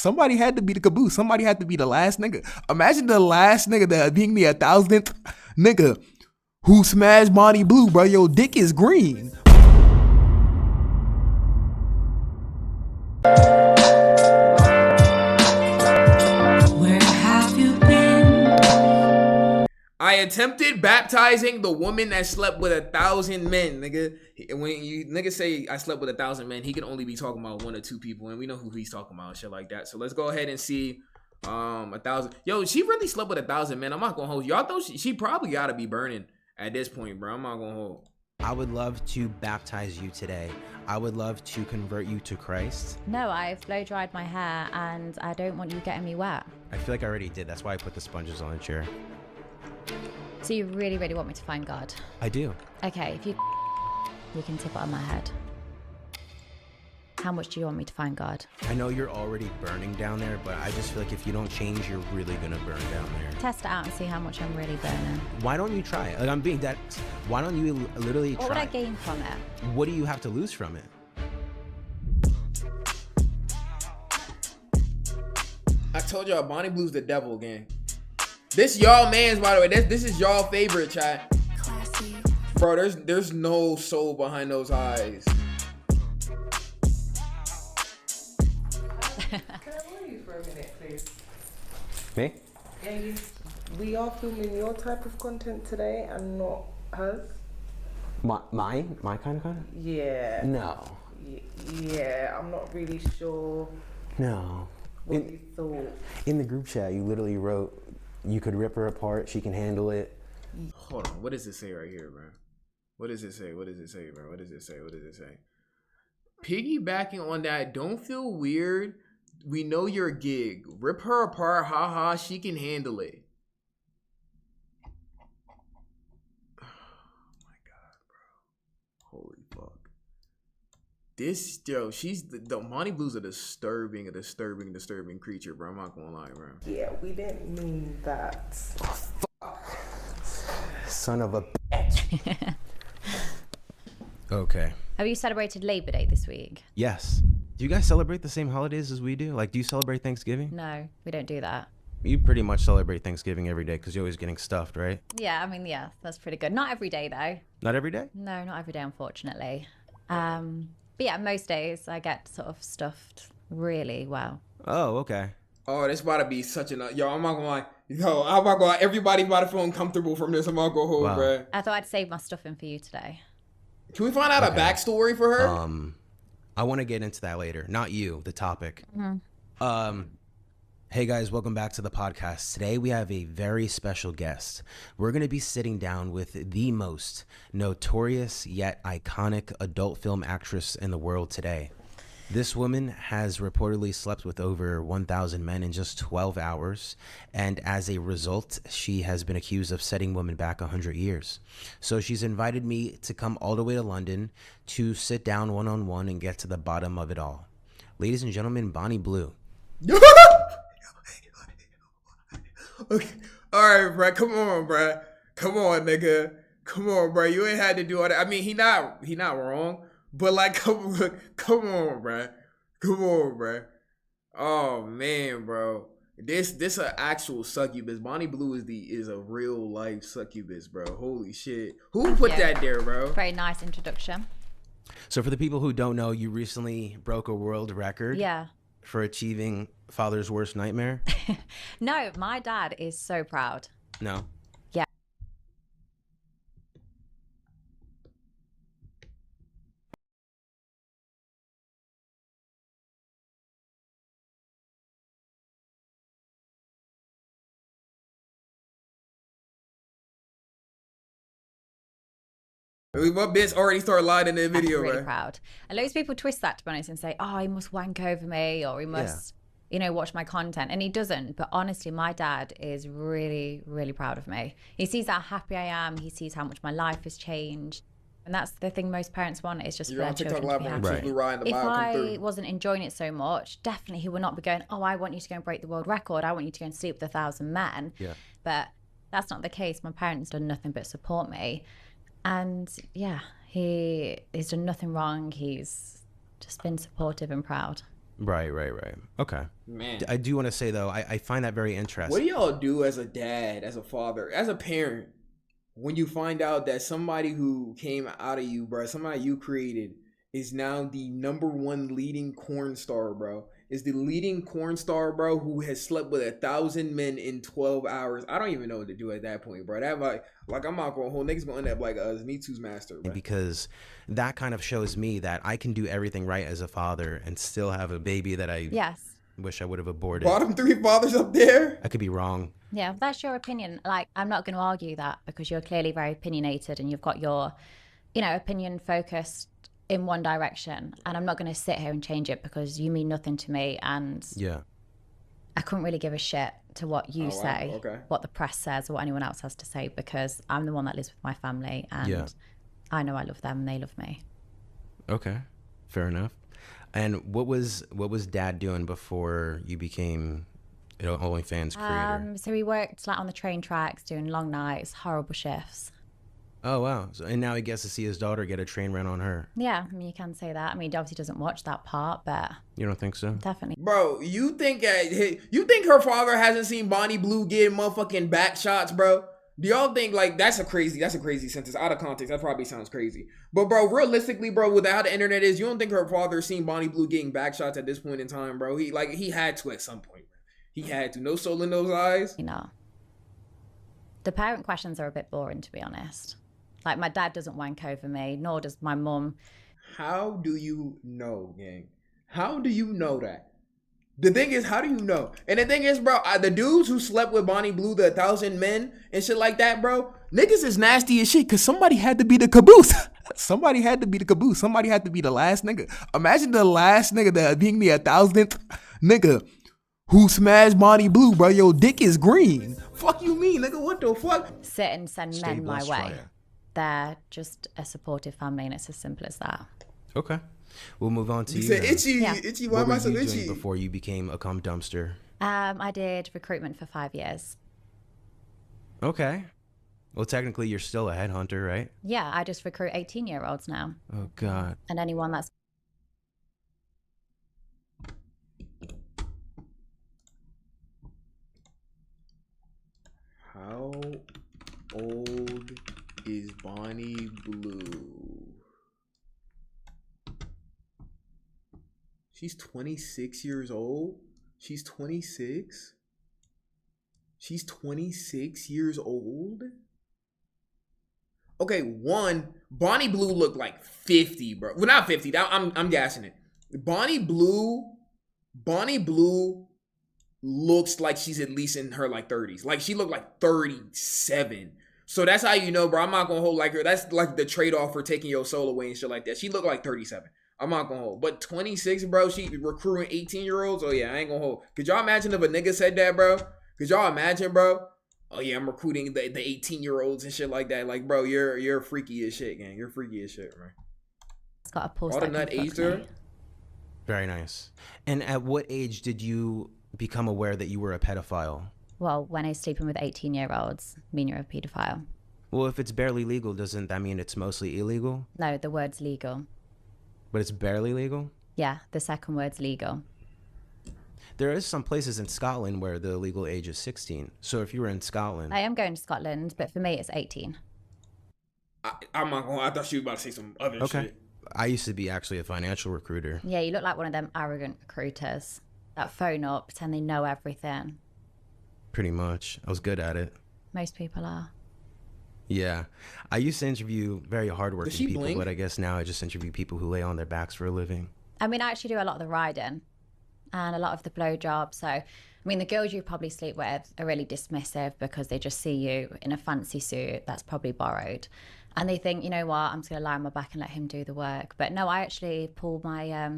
Somebody had to be the caboose. Somebody had to be the last nigga. Imagine the last nigga that being the 1,000th nigga who smashed Bonnie Blue, bro. Your dick is green. I attempted baptizing the woman that slept with 1,000 men, nigga. When you niggas say I slept with 1,000 men, he can only be talking about 1 or 2 people, and we know who he's talking about and shit like that. So let's go ahead and see 1,000. Yo, she really slept with 1,000 men. I'm not gonna hold you. Y'all thought she probably gotta be burning at this point, bro. I'm not gonna hold. I would love to baptize you today. I would love to convert you to Christ. No, I've blow dried my hair and I don't want you getting me wet. I feel like I already did. That's why I put the sponges on the chair. So you really, really want me to find God? I do. Okay, if you can tip it on my head. How much do you want me to find God? I know you're already burning down there, but I just feel like if you don't change, you're really gonna burn down there. Test it out and see how much I'm really burning. Why don't you try it? Like, I'm being that. Why don't you literally try? What would I gain from it? What do you have to lose from it? I told y'all, Bonnie Blue's the devil gang. This y'all man's, by the way. This is y'all favorite, chat. Classy. Bro, there's no soul behind those eyes. Can I borrow you for a minute, please? Me? Yeah, we are filming your type of content today and not hers. My kind of content? Yeah. No. Yeah, I'm not really sure No. what you thought. In the group chat, you literally wrote, you could rip her apart, she can handle it. Hold on, what does it say right here, bro? What does it say? What does it say, bro? What does it say? What does it say? Piggybacking on that, don't feel weird. We know your gig. Rip her apart, haha, she can handle it. Oh my god, bro. Holy fuck. This, yo, she's the Bonnie Blue's a disturbing creature, bro. I'm not gonna lie, bro. Yeah, we didn't mean that. Son of a bitch. Okay. Have you celebrated Labor Day this week? Yes. Do you guys celebrate the same holidays as we do? Like, do you celebrate Thanksgiving? No, we don't do that. You pretty much celebrate Thanksgiving every day because you're always getting stuffed, right? Yeah, I mean, yeah, that's pretty good. Not every day, though. Not every day? No, not every day, unfortunately. But yeah, most days I get sort of stuffed really well. Oh, okay. Oh, this about to be such a... Yo, I'm not gonna lie. Yo, I'm not gonna lie. Everybody about to feel uncomfortable from this. I'm not gonna hold, Wow. bro. I thought I'd save my stuffing for you today. Can we find out a backstory for her? I want to get into that later. Not you, the topic. Hey guys, welcome back to the podcast. Today we have a very special guest. We're going to be sitting down with the most notorious yet iconic adult film actress in the world today. This woman has reportedly slept with over 1,000 men in just 12 hours, and as a result, she has been accused of setting women back 100 years. So she's invited me to come all the way to London to sit down one-on-one and get to the bottom of it all. Ladies and gentlemen, Bonnie Blue. Okay. All right, bro. Come on, bro. Come on, nigga. Come on, bro. You ain't had to do all that. I mean, he not wrong. But like, come on, bro. Come on, bro. Oh man, bro. This an actual succubus. Bonnie Blue is a real life succubus, bro. Holy shit. Who put that there, bro? Very nice introduction. So for the people who don't know, you recently broke a world record. Yeah. For achieving father's worst nightmare. No, my dad is so proud. No. Yeah. My bitch already started lying in the video, really right? Proud. And loads of people twist that, to be honest, and say, oh, he must wank over me, or he must, watch my content. And he doesn't. But honestly, my dad is really, really proud of me. He sees how happy I am. He sees how much my life has changed. And that's the thing most parents want, is just for their children to be happy. Right. If I wasn't enjoying it so much, definitely he would not be going, oh, I want you to go and break the world record. I want you to go and sleep with 1,000 men. Yeah. But that's not the case. My parents done nothing but support me. And yeah, he's done nothing wrong. He's just been supportive and proud. Right. Okay. Man. I do want to say, though, I find that very interesting. What do y'all do as a dad, as a father, as a parent, when you find out that somebody who came out of you, bro, somebody you created, is now the #1 leading porn star, bro? Is the leading porn star, bro, who has slept with 1,000 men in 12 hours. I don't even know what to do at that point, bro. That like I'm not going whole niggas gonna end up like Me Too's master, bro. Because that kind of shows me that I can do everything right as a father and still have a baby that I wish I would have aborted. Bottom 3 fathers up there. I could be wrong. Yeah, that's your opinion. Like, I'm not going to argue that because you're clearly very opinionated and you've got your, opinion focused in one direction. And I'm not going to sit here and change it because you mean nothing to me. And I couldn't really give a shit to what you say, what the press says, or what anyone else has to say, because I'm the one that lives with my family and I know I love them and they love me. Okay, fair enough. And what was Dad doing before you became OnlyFans creator? So he worked like on the train tracks, doing long nights, horrible shifts. Oh wow! And now he gets to see his daughter get a train run on her. Yeah, I mean, you can say that. I mean, he obviously doesn't watch that part, but you don't think so? Definitely, bro. You think her father hasn't seen Bonnie Blue getting motherfucking back shots, bro? Do y'all think like that's a crazy sentence out of context? That probably sounds crazy, but bro, realistically, bro, with how the internet is, you don't think her father seen Bonnie Blue getting back shots at this point in time, bro? He had to at some point, bro. He had to. No soul in those eyes. The parent questions are a bit boring, to be honest. Like, my dad doesn't wank over me, nor does my mum. How do you know, gang? How do you know that? The thing is, how do you know? And the thing is, bro, the dudes who slept with Bonnie Blue, the 1,000 men and shit like that, bro, niggas is nasty as shit because somebody had to be the caboose. Somebody had to be the caboose. Somebody had to be the last nigga. Imagine the last nigga that being the 1,000th nigga who smashed Bonnie Blue, bro. Your dick is green. Fuck you mean, nigga? What the fuck? Sit and send men my way. They're just a supportive family, and it's as simple as that. Okay. We'll move on to you. Said itchy. Why am I so itchy? What were you doing before you became a cum dumpster? I did recruitment for 5 years. Okay. Well, technically, you're still a headhunter, right? Yeah, I just recruit 18-year-olds now. Oh, God. And anyone that's... How old is Bonnie Blue? She's 26 years old. She's 26. She's 26 years old. Okay, Bonnie Blue looked like 50, bro. Well, not 50. I'm gassing it. Bonnie Blue looks like she's at least in her like 30s. Like, she looked like 37. So that's how you know, bro. I'm not gonna hold like her. That's like the trade-off for taking your soul away and shit like that. She looked like 37. I'm not gonna hold. But 26, bro, she recruiting 18-year-olds. Oh yeah, I ain't gonna hold. Could y'all imagine if a nigga said that, bro? Could y'all imagine, bro? Oh yeah, I'm recruiting the 18-year-olds and shit like that. Like, bro, you're freaky as shit, gang. You're freaky as shit, man. It's got a pulse. All the nut aged her. Very nice. And at what age did you become aware that you were a pedophile? Well, when I was sleeping with 18-year-olds, mean you're a pedophile. Well, if it's barely legal, doesn't that mean it's mostly illegal? No, the word's legal. But it's barely legal? Yeah, the second word's legal. There is some places in Scotland where the legal age is 16. So if you were in Scotland... I am going to Scotland, but for me, it's 18. I'm not going. I thought she was about to say some other shit. I used to be actually a financial recruiter. Yeah, you look like one of them arrogant recruiters that phone up, pretend they know everything. Pretty much. I was good at it. Most people are. Yeah. I used to interview very hardworking people, blink? but I guess now I just interview people who lay on their backs for a living. I mean, I actually do a lot of the riding and a lot of the blowjobs. So, I mean, the girls you probably sleep with are really dismissive because they just see you in a fancy suit that's probably borrowed. And they think, you know what, I'm just going to lie on my back and let him do the work. But no, I actually pull my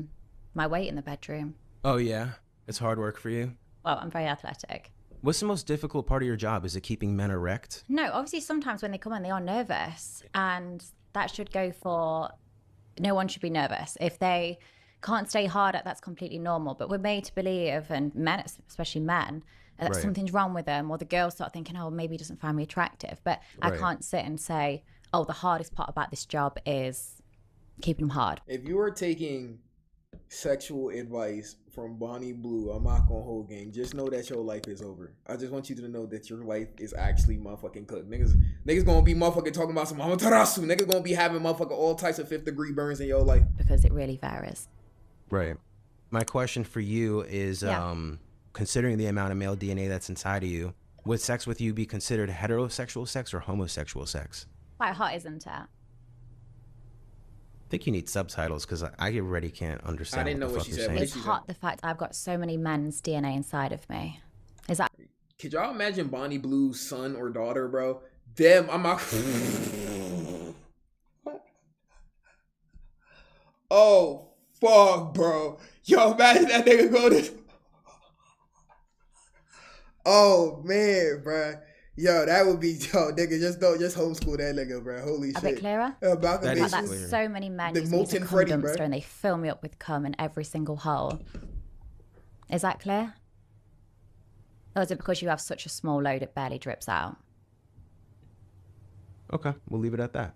my weight in the bedroom. Oh, yeah? It's hard work for you? Well, I'm very athletic. What's the most difficult part of your job? Is it keeping men erect? No, obviously sometimes when they come in, they are nervous. And that should go for, no one should be nervous. If they can't stay hard at, that's completely normal. But we're made to believe, and men, especially men, that something's wrong with them. Or the girls start thinking, oh, maybe he doesn't find me attractive. But I can't sit and say, oh, the hardest part about this job is keeping them hard. If you were taking sexual advice from Bonnie Blue. I'm not gonna hold gang. Just know that your life is over. I just want you to know that your life is actually motherfucking cooked. Niggas gonna be motherfucking talking about some Amaterasu. Niggas gonna be having motherfucking all types of 5th degree burns in your life. Because it really varies. Right. My question for you is, considering the amount of male DNA that's inside of you, would sex with you be considered heterosexual sex or homosexual sex? Quite hot, isn't it? I think you need subtitles because I already can't understand. I didn't know what she said. It's hot the fact I've got so many men's DNA inside of me. Is that? Could y'all imagine Bonnie Blue's son or daughter, bro? Them, I'm not. Oh, fuck, bro. Yo, imagine that nigga go to. Oh, man, bro. Yo, that would be, nigga, just homeschool that nigga, bro. Holy shit. A bit clearer? That's so many men the use me as a molten cum Freddy, dumpster bro. and they fill me up with cum in every single hole. Is that clear? Or is it because you have such a small load it barely drips out? Okay, we'll leave it at that.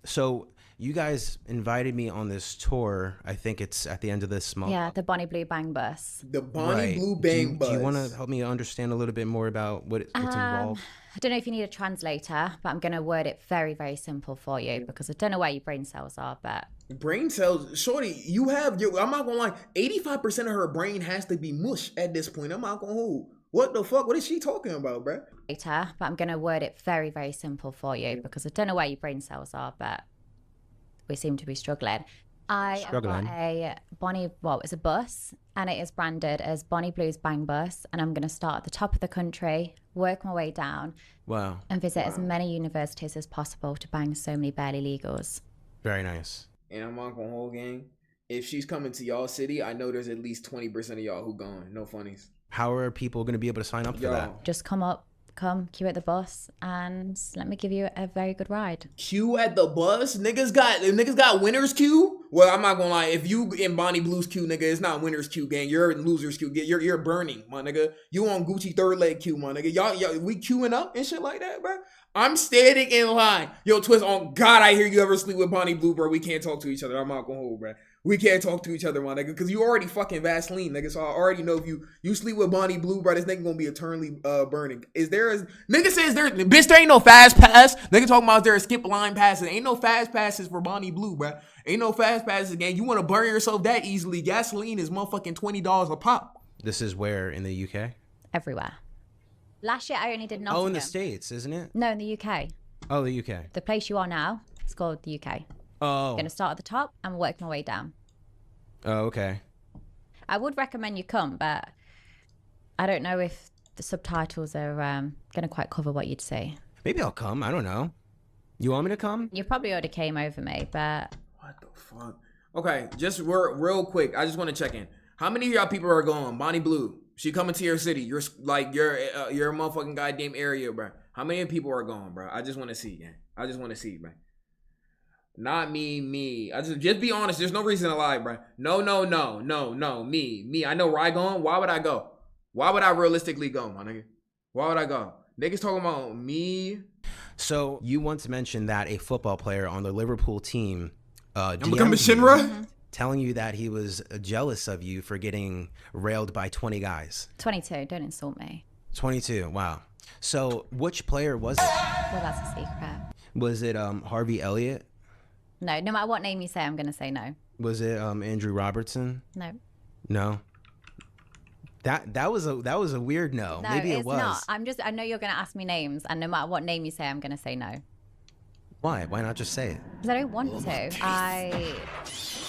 So you guys invited me on this tour. I think it's at the end of this month. Yeah, the Bonnie Blue Bang Bus. The Bonnie Blue Bang Bus. Do you want to help me understand a little bit more about what's involved? I don't know if you need a translator, but I'm going to word it very, very simple for you because I don't know where your brain cells are, but... Brain cells, shorty, you have, I'm not gonna lie, 85% of her brain has to be mush at this point. I'm not gonna hold. What the fuck? What is she talking about, bruh? But I'm going to word it very, very simple for you because I don't know where your brain cells are, but we seem to be struggling. I've got a it's a bus, and it is branded as Bonnie Blue's Bang Bus, and I'm going to start at the top of the country, work my way down, and visit as many universities as possible to bang so many barely legals. Very nice. And I'm not gonna hold gang. If she's coming to y'all city, I know there's at least 20% of y'all who going. No funnies. How are people going to be able to sign up for that? Just come, queue at the bus, and let me give you a very good ride. Queue at the bus? Niggas got winner's queue? Well, I'm not gonna lie. If you in Bonnie Blue's queue, nigga, it's not winner's queue, gang. You're in loser's queue. You're burning, my nigga. You on Gucci third leg queue, my nigga. Y'all, we queuing up and shit like that, bro. I'm standing in line. Yo, Twist, on God, I hear you ever sleep with Bonnie Blue, bro. We can't talk to each other. I'm not gonna hold, bro. We can't talk to each other, my nigga, because you already fucking Vaseline, nigga. So I already know if you sleep with Bonnie Blue, bro, this nigga gonna be eternally burning. Nigga says bitch, there ain't no fast pass. Nigga talking about there are skip line passes. Ain't no fast passes for Bonnie Blue, bro. Ain't no fast passes, gang. You want to burn yourself that easily? Gasoline is motherfucking $20 a pop. This is where in the UK? Everywhere. Last year I only did Nottingham. Oh, in the States, isn't it? No, in the UK. Oh, the UK. The place you are now is called the UK. Oh. I'm going to start at the top and work my way down. Oh, okay. I would recommend you come, but I don't know if the subtitles are going to quite cover what you'd say. Maybe I'll come. I don't know. You want me to come? You probably already came over me, but... What the fuck? Okay, just real quick. I just want to check in. How many of y'all people are going? Bonnie Blue, she coming to your city. You're your motherfucking goddamn area, bro. How many people are going, bro? I just want to see, man. I just want to see, bro. Not me. I just be honest. There's no reason to lie, bro. No. Me. I know where I going. Why would I go? Why would I realistically go, my nigga? Why would I go? Niggas talking about me. So you once mentioned that a football player on the Liverpool team, I'm becoming Shinra. Telling you that he was jealous of you for getting railed by 20 guys. 22. Don't insult me. 22. Wow. So which player was it? Well, that's a secret. Was it Harvey Elliott? No. No matter what name you say, I'm going to say no. Was it Andrew Robertson? No. No. That was a weird no. No, Maybe it it's was. not. I know you're going to ask me names, and no matter what name you say, I'm going to say no. Why? Why not just say it? Because I don't want to.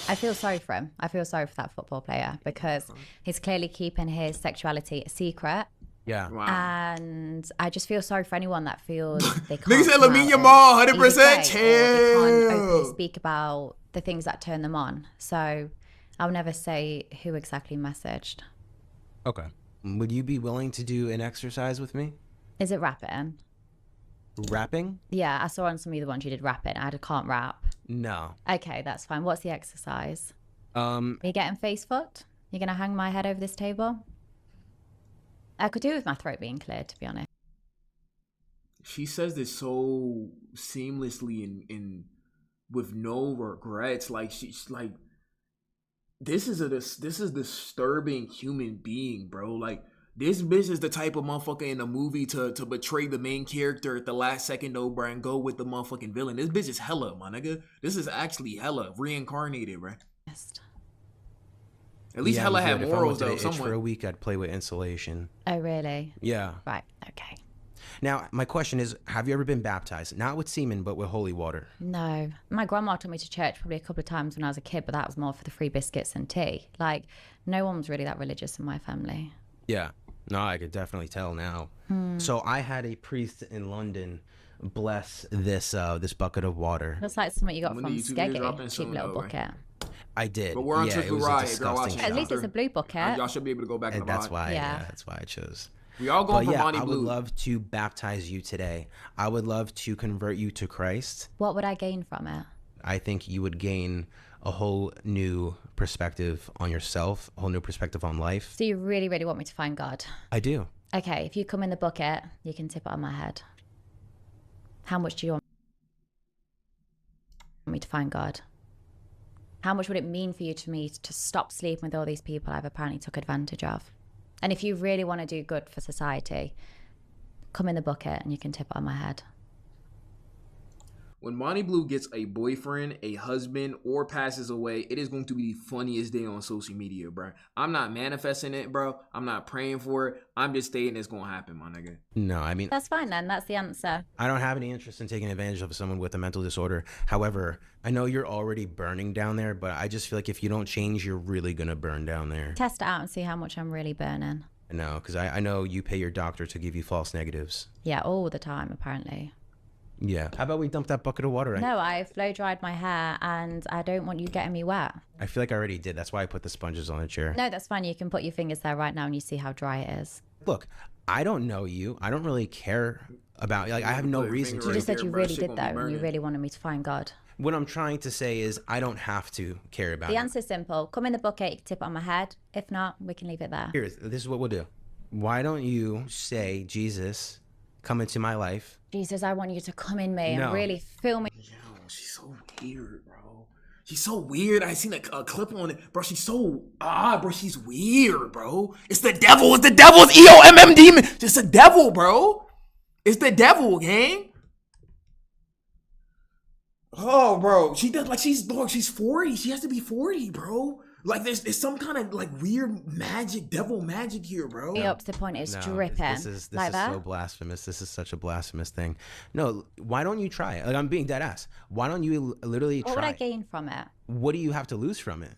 I feel sorry for him. I feel sorry for that football player because he's clearly keeping his sexuality a secret. Yeah. Wow. And I just feel sorry for anyone that feels they can't. Nigga said come Lamine out and Yamal, 100% either say or they can't openly chill. speak about the things that turn them on. So I'll never say who exactly messaged. Okay. Would you be willing to do an exercise with me? Is it rapping? Rapping? Yeah, I saw on some of the ones you did rapping. I can't rap. No. Okay, that's fine. What's the exercise? Are you getting face fucked? You're gonna hang my head over this table? I could do with my throat being cleared, to be honest. She says this so seamlessly and with no regrets. Like she's like, this is disturbing human being, bro. Like, this bitch is the type of motherfucker in a movie to betray the main character at the last second, though, bro, and go with the motherfucking villain. This bitch is hella, my nigga. This is actually hella reincarnated, bro. At least hella had morals, though. For a week, I'd play with insulation. Oh, really? Yeah. Right. Okay. Now, my question is, have you ever been baptized? Not with semen, but with holy water? No. My grandma took me to church probably a couple of times when I was a kid, but that was more for the free biscuits and tea. Like, no one was really that religious in my family. Yeah. No, I could definitely tell now. So I had a priest in London bless this bucket of water. That's like something you got from Skeggy, cheap little bucket. I did. But we're on Triple Riot, girl. At least it's a blue bucket. Y'all should be able to go back in the That's why. Yeah, that's why I chose. We all going for Monty Blue. I would love to baptize you today. I would love to convert you to Christ. What would I gain from it? I think you would gain a whole new perspective on yourself, a whole new perspective on life. So you really, really want me to find God? I do. Okay, if you come in the bucket, you can tip it on my head. How much do you want me to find God? How much would it mean for you to me to stop sleeping with all these people I've apparently took advantage of? And if you really want to do good for society, come in the bucket and you can tip it on my head. When Monty Blue gets a boyfriend, a husband, or passes away, it is going to be the funniest day on social media, bro. I'm not manifesting it, bro. I'm not praying for it. I'm just stating it's going to happen, my nigga. No, I mean... That's fine then. That's the answer. I don't have any interest in taking advantage of someone with a mental disorder. However, I know you're already burning down there, but I just feel like if you don't change, you're really going to burn down there. Test it out and see how much I'm really burning. No, because I know you pay your doctor to give you false negatives. Yeah, all the time, apparently. Yeah. How about we dump that bucket of water in? No, I flow dried my hair and I don't want you getting me wet. I feel like I already did. That's why I put the sponges on the chair. No, that's fine. You can put your fingers there right now and you see how dry it is. Look, I don't know you. I don't really care about, like, I have no reason to. You just said you really did though, and you really wanted me to find God. What I'm trying to say is I don't have to care about it. The answer's simple. Come in the bucket, you can tip it on my head. If not, we can leave it there. Here, this is what we'll do. Why don't you say, Jesus, come into my life. Jesus, I want you to come in me and really fill me. Yo, she's so weird, bro. She's so weird. I seen a clip on it. Bro, she's so odd, bro. She's weird, bro. It's the devil. It's the devil. It's EOMM demon. It's the devil, bro. It's the devil, gang. Oh, bro. She does, like, she's 40. She has to be 40, bro. Like, there's some kind of, like, weird magic, devil magic here, bro. Up to the point it's dripping. This is like that? so blasphemous. This is such a blasphemous thing. No, why don't you try it? Like, I'm being dead ass. Why don't you literally try? What would I gain from it? What do you have to lose from it?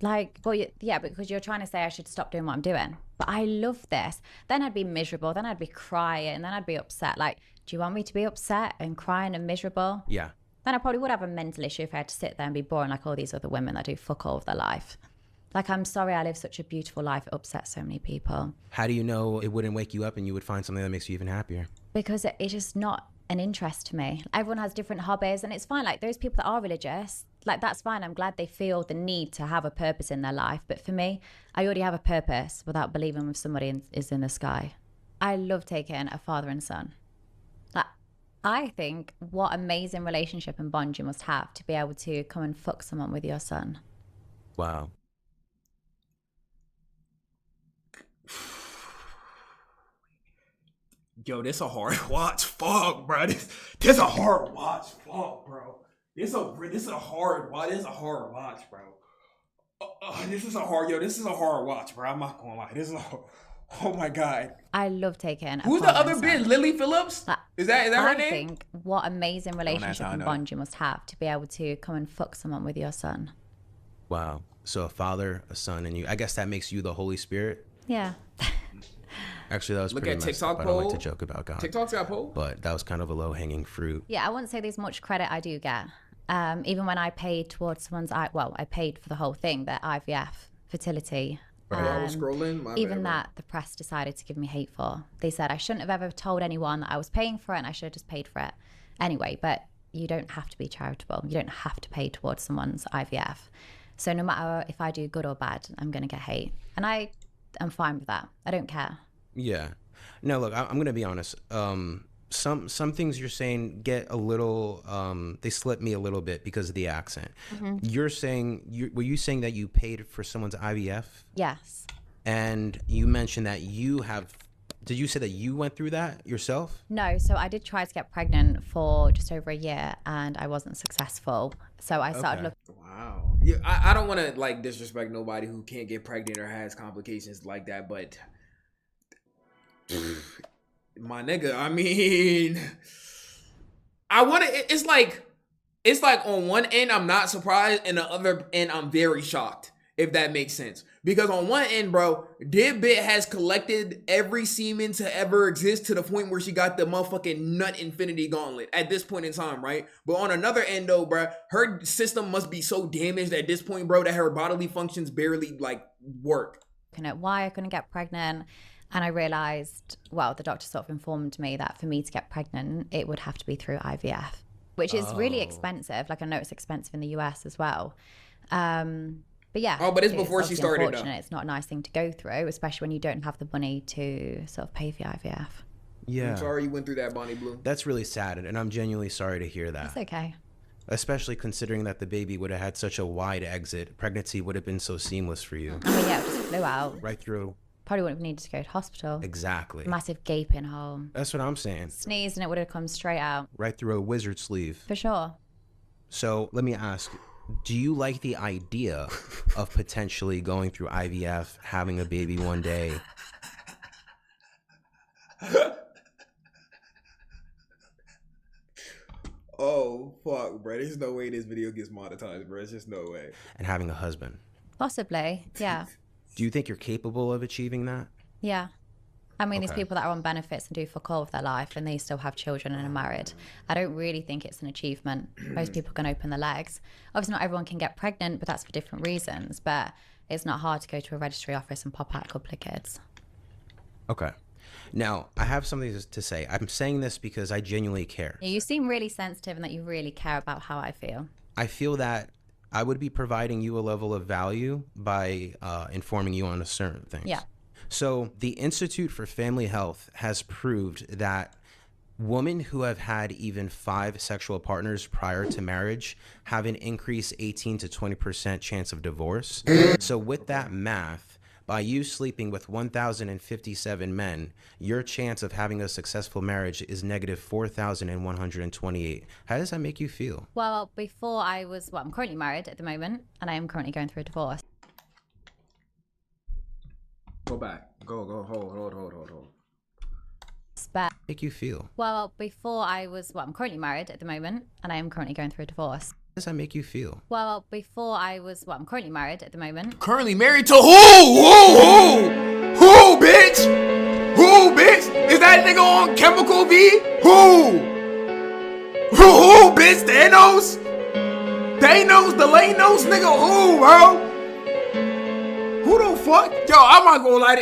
Like, well, yeah, because you're trying to say I should stop doing what I'm doing. But I love this. Then I'd be miserable. Then I'd be crying. Then I'd be upset. Like, do you want me to be upset and crying and miserable? Yeah. Then I probably would have a mental issue if I had to sit there and be boring like all these other women that do fuck all of their life. Like, I'm sorry I live such a beautiful life. It upsets so many people. How do you know it wouldn't wake you up and you would find something that makes you even happier? Because it's just not an interest to me. Everyone has different hobbies and it's fine. Like, those people that are religious, like, that's fine. I'm glad they feel the need to have a purpose in their life. But for me, I already have a purpose without believing with somebody is in the sky. I love taking a father and son. Like, I think what amazing relationship and bond you must have to be able to come and fuck someone with your son. Wow. Yo, this a hard watch. Fuck, bro. This a hard watch. Fuck, bro. This a hard watch. This is a hard watch, bro. This is a hard watch, bro. I'm not gonna lie. Oh my God. I love taking. Who's the other bitch? Lily Phillips? Is that her name? I think what amazing relationship and bond you must have to be able to come and fuck someone with your son. Wow. So a father, a son, and you. I guess that makes you the Holy Spirit. Yeah. Actually, that was Look pretty at messed TikTok up. poll. I don't like to joke about God. TikTok's got a poll. But that was kind of a low-hanging fruit. Yeah, I wouldn't say there's much credit I do get. Even when I paid towards someone's, I paid for the whole thing, the IVF, fertility. Right, I was scrolling. Even that, the press decided to give me hate for. They said I shouldn't have ever told anyone that I was paying for it and I should have just paid for it. Anyway, but you don't have to be charitable. You don't have to pay towards someone's IVF. So no matter if I do good or bad, I'm going to get hate. And I'm fine with that. I don't care. Yeah. No, look, I'm going to be honest. some things you're saying get a little they slip me a little bit because of the accent. You're saying were you saying that you paid for someone's IVF? Yes. And you mentioned that did you say that you went through that yourself? No, so I did try to get pregnant for just over a year and I wasn't successful. So I started looking. Wow. Yeah, I don't want to like disrespect nobody who can't get pregnant or has complications like that, but my nigga, I mean, I want to. It's like on one end I'm not surprised, and the other end I'm very shocked. If that makes sense, because on one end, bro, Dibit has collected every semen to ever exist to the point where she got the motherfucking nut infinity gauntlet at this point in time, right? But on another end, though, bro, her system must be so damaged at this point, bro, that her bodily functions barely like work. At why I couldn't get pregnant, and I realized, well, the doctor sort of informed me that for me to get pregnant it would have to be through IVF, which is really expensive. Like, I know it's expensive in the US as well, but yeah. Oh, but it's before she started, unfortunate. It's not a nice thing to go through, especially when you don't have the money to sort of pay for your IVF. Yeah, I'm sorry you went through that, Bonnie Blue. That's really sad, and I'm genuinely sorry to hear that. It's okay. Especially considering that the baby would have had such a wide exit. Pregnancy would have been so seamless for you. I mean, yeah, it just flew out. Right through. Probably wouldn't have needed to go to hospital. Exactly. Massive gaping hole. That's what I'm saying. Sneezed and it would have come straight out. Right through a wizard sleeve. For sure. So let me ask, do you like the idea of potentially going through IVF, having a baby one day? Oh, fuck, bro. There's no way this video gets monetized, bro. There's just no way. And having a husband? Possibly, yeah. Do you think you're capable of achieving that? Yeah. I mean, There's people that are on benefits and do fuck all of their life and they still have children and are married. I don't really think it's an achievement. Most people can open their legs. Obviously, not everyone can get pregnant, but that's for different reasons. But it's not hard to go to a registry office and pop out a couple of kids. Okay. Now, I have something to say. I'm saying this because I genuinely care. You seem really sensitive and that you really care about how I feel. I feel that I would be providing you a level of value by informing you on a certain things. Yeah. So the Institute for Family Health has proved that women who have had even 5 sexual partners prior to marriage have an increased 18 to 20% chance of divorce. So with that math, by you sleeping with 1,057 men, your chance of having a successful marriage is negative 4,128. How does that make you feel? Well, before I was, I'm currently married at the moment and I am currently going through a divorce. Go back. Go. Hold. Make you feel? Well, before I was, I'm currently married at the moment and I am currently going through a divorce. How does that make you feel? Well, before I was, I'm currently married at the moment. Currently married to who? Who, bitch? Who, bitch? Is that nigga on Chemical V? Who, bitch? Thanos, the Lanos, nigga, who, bro? Who the fuck? Yo, I'm not gonna lie.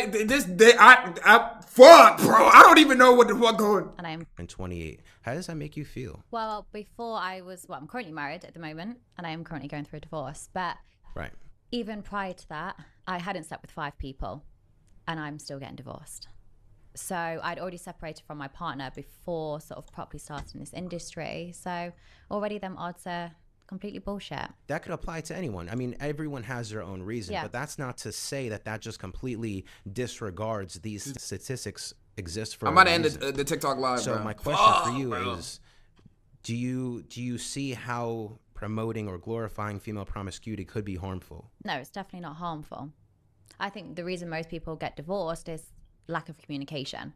Fuck, bro. I don't even know what the fuck going. And I am 28. How does that make you feel? Well, before I was, I'm currently married at the moment and I am currently going through a divorce. But Right. even prior to that, I hadn't slept with 5 people and I'm still getting divorced. So I'd already separated from my partner before sort of properly starting this industry. So already them odds are completely bullshit. That could apply to anyone. I mean, everyone has their own reason, Yeah. but that's not to say that just completely disregards these statistics exist for I'm a about to end reason. the TikTok live, So bro. my question for you bro. is, do you see how promoting or glorifying female promiscuity could be harmful? No, it's definitely not harmful. I think the reason most people get divorced is lack of communication.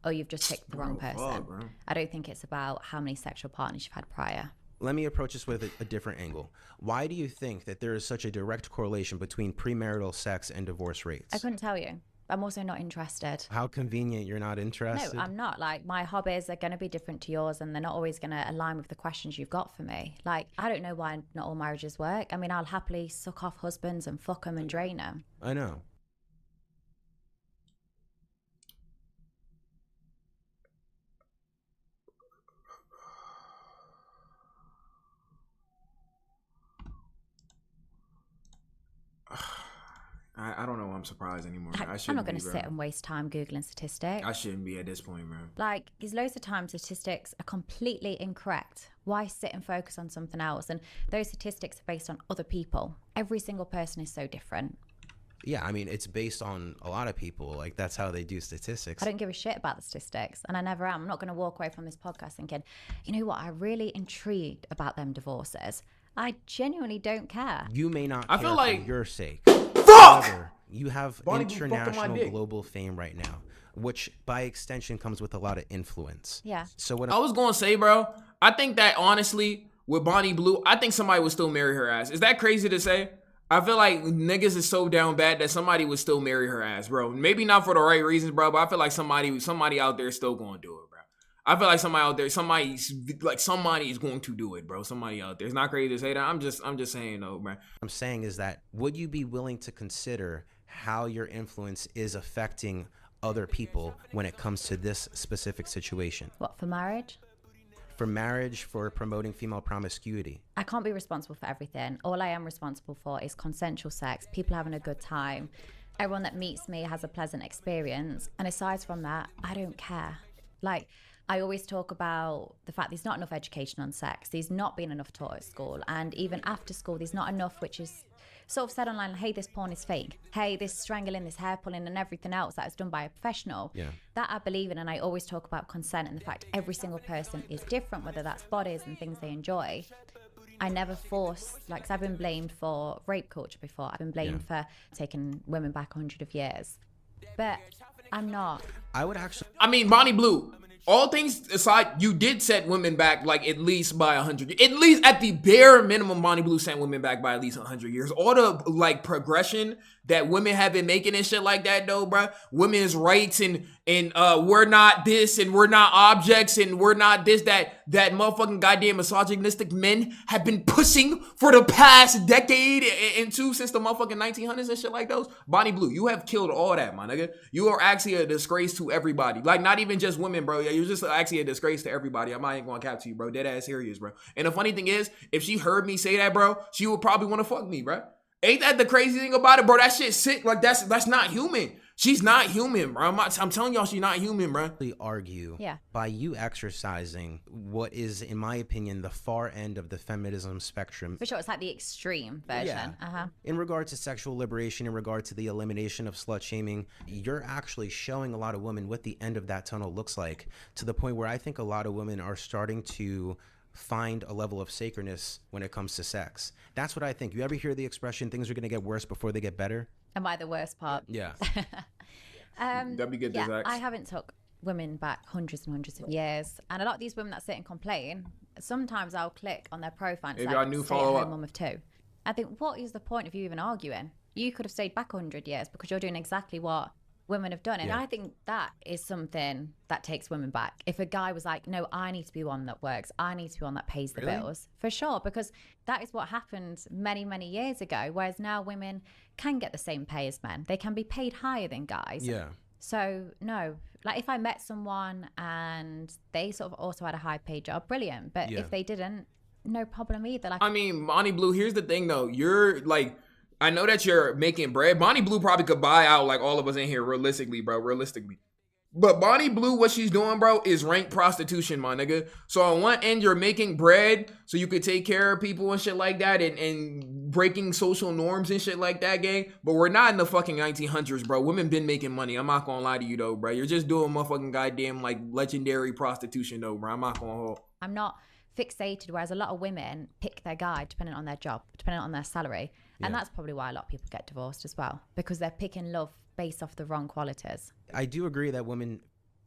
Or you've just picked the wrong person. Bro. I don't think it's about how many sexual partners you've had prior. Let me approach this with a different angle. Why do you think that there is such a direct correlation between premarital sex and divorce rates? I couldn't tell you. I'm also not interested. How convenient you're not interested? No, I'm not. Like, my hobbies are going to be different to yours and they're not always going to align with the questions you've got for me. Like, I don't know why not all marriages work. I mean, I'll happily suck off husbands and fuck them and drain them. I know. I don't know. I'm surprised anymore. I'm not going to sit and waste time Googling statistics. I shouldn't be at this point, man. Like, there's loads of times statistics are completely incorrect. Why sit and focus on something else? And those statistics are based on other people. Every single person is so different. Yeah, I mean, it's based on a lot of people. Like, that's how they do statistics. I don't give a shit about the statistics, and I never am. I'm not going to walk away from this podcast thinking, you know what, I'm really intrigued about them divorces. I genuinely don't care. You may not I care feel like for your sake. Fuck! However, you have international global fame right now, which by extension comes with a lot of influence. Yeah. So what I was going to say, bro, I think that honestly, with Bonnie Blue, I think somebody would still marry her ass. Is that crazy to say? I feel like niggas is so down bad that somebody would still marry her ass, bro. Maybe not for the right reasons, bro, but I feel like somebody out there is still going to do it, bro. I feel like somebody out there, somebody is going to do it, bro. Somebody out there. It's not crazy to say that. I'm just saying though, bro. I'm saying is that would you be willing to consider how your influence is affecting other people when it comes to this specific situation? What, for marriage? For marriage, for promoting female promiscuity. I can't be responsible for everything. All I am responsible for is consensual sex, people having a good time. Everyone that meets me has a pleasant experience. And aside from that, I don't care. Like, I always talk about the fact there's not enough education on sex. There's not been enough taught at school. And even after school, there's not enough which is sort of said online, hey, this porn is fake. Hey, this strangling, this hair pulling and everything else that is done by a professional. Yeah. That I believe in, and I always talk about consent and the fact every single person is different, whether that's bodies and things they enjoy. I never force, like, 'cause I've been blamed for rape culture before. I've been blamed for taking women back 100 of years. But I'm not. I mean, Bonnie Blue, all things aside, you did set women back like at least by 100. At least at the bare minimum, Bonnie Blue sent women back by at least 100 years. All the like progression that women have been making and shit like that, though, bro. Women's rights and we're not this and we're not objects and we're not this that motherfucking goddamn misogynistic men have been pushing for the past decade and two since the motherfucking 1900s and shit like those. Bonnie Blue, you have killed all that, my nigga. You are actually a disgrace to everybody. Like, not even just women, bro. You're just actually a disgrace to everybody. I'm not even gonna cap to you, bro. Dead ass serious, bro. And the funny thing is, if she heard me say that, bro, she would probably want to fuck me, bro. Ain't that the crazy thing about it, bro? That shit sick. Like, that's not human. She's not human, bro. I'm telling y'all, she's not human, bro. Argue by you exercising what is, in my opinion, the far end of the feminism spectrum. For sure, it's like the extreme version. Yeah. In regard to sexual liberation, in regard to the elimination of slut shaming, you're actually showing a lot of women what the end of that tunnel looks like, to the point where I think a lot of women are starting to find a level of sacredness when it comes to sex. That's what I think. You ever hear the expression, things are going to get worse before they get better? Am I the worst part? Yeah. That'd be good, Zach. I haven't took women back hundreds and hundreds of years. And a lot of these women that sit and complain, sometimes I'll click on their profile and it's like, new stay-at-home follow-up mum of two. I think, what is the point of you even arguing? You could have stayed back 100 years because you're doing exactly what women have done. And I think that is something that takes women back. If a guy was like, no, I need to be one that works, I need to be one that pays the bills, for sure, because that is what happened many, many years ago, whereas now women can get the same pay as men. They can be paid higher than guys. Yeah. So no, like if I met someone and they sort of also had a high paid job, brilliant. But if they didn't, no problem either. Like, I mean, Bonnie Blue, here's the thing though. You're like, I know that you're making bread. Bonnie Blue probably could buy out like all of us in here realistically, bro. Realistically. But Bonnie Blue, what she's doing, bro, is rank prostitution, my nigga. So on one end, you're making bread so you could take care of people and shit like that and breaking social norms and shit like that, gang. But we're not in the fucking 1900s, bro. Women been making money. I'm not gonna lie to you, though, bro. You're just doing motherfucking goddamn, like, legendary prostitution, though, bro. I'm not gonna hold. I'm not fixated, whereas a lot of women pick their guy depending on their job, depending on their salary. And that's probably why a lot of people get divorced as well, because they're picking love based off the wrong qualities. I do agree that women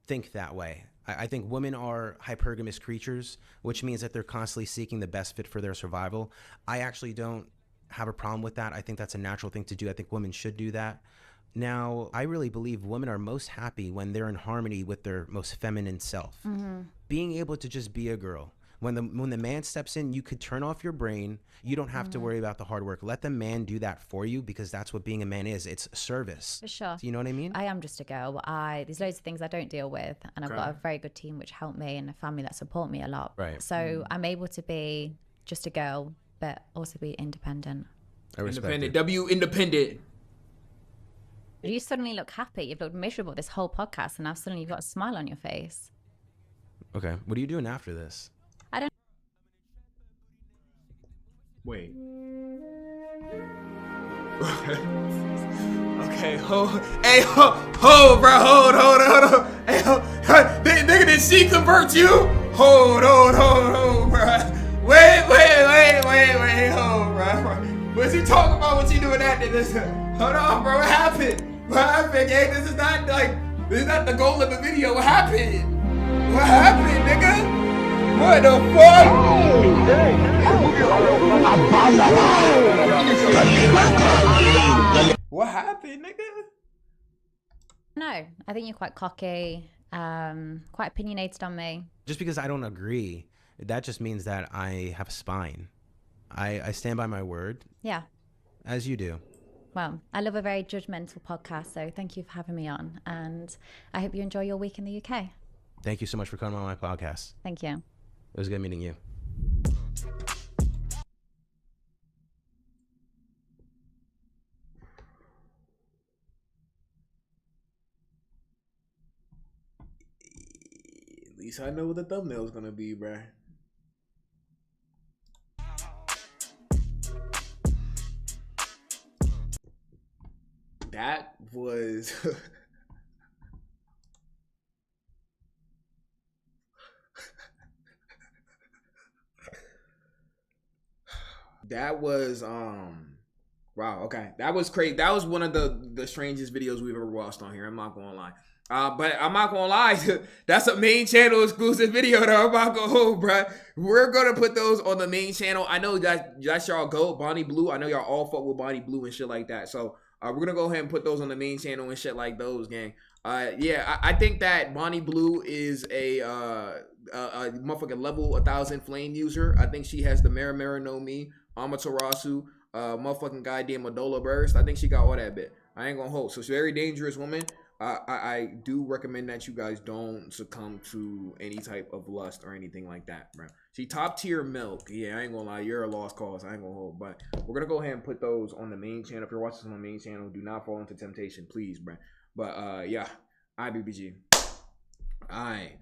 think that way. I think women are hypergamous creatures, which means that they're constantly seeking the best fit for their survival. I actually don't have a problem with that. I think that's a natural thing to do. I think women should do that. Now, I really believe women are most happy when they're in harmony with their most feminine self. Mm-hmm. Being able to just be a girl. When the man steps in, you could turn off your brain. You don't have to worry about the hard work. Let the man do that for you, because that's what being a man is. It's service. For sure. Do you know what I mean? I am just a girl. There's loads of things I don't deal with, and I've got a very good team which help me and a family that support me a lot. Right. So I'm able to be just a girl, but also be independent. I respect Independent. it. W independent. You suddenly look happy. You've looked miserable this whole podcast, and now suddenly you've got a smile on your face. Okay, what are you doing after this? I don't. Wait. Okay, hey, bro, hold on. Hey, nigga, did she convert you? Hold on, bro. Wait, hold, bro. What you talking about? What you doing after this? Hold on, bro. What happened? Gang? This is not the goal of the video. What happened, nigga? What the fuck? What happened, nigga? No, I think you're quite cocky, quite opinionated on me. Just because I don't agree, that just means that I have a spine. I stand by my word. Yeah. As you do. Well, I love a very judgmental podcast, so thank you for having me on, and I hope you enjoy your week in the UK. Thank you so much for coming on my podcast. Thank you. It was good meeting you. At least I know what the thumbnail's gonna be, bruh. That was wow, okay. That was crazy. That was one of the strangest videos we've ever watched on here. I'm not gonna lie. But I'm not gonna lie, that's a main channel exclusive video though. I'm not gonna hold, bruh. We're gonna put those on the main channel. I know that's y'all go, Bonnie Blue. I know y'all all fuck with Bonnie Blue and shit like that. So we're gonna go ahead and put those on the main channel and shit like those, gang. Yeah, I think that Bonnie Blue is a motherfucking level 1000 flame user. I think she has the Mirror No Me, Amaterasu, motherfucking goddamn Madola Burst. I think she got all that bit. I ain't gonna hold. So she's a very dangerous woman. I do recommend that you guys don't succumb to any type of lust or anything like that, bro. She top tier milk. Yeah, I ain't gonna lie. You're a lost cause. I ain't gonna hold. But we're gonna go ahead and put those on the main channel. If you're watching this on the main channel, do not fall into temptation, please, bro. But yeah, IBBG. All right.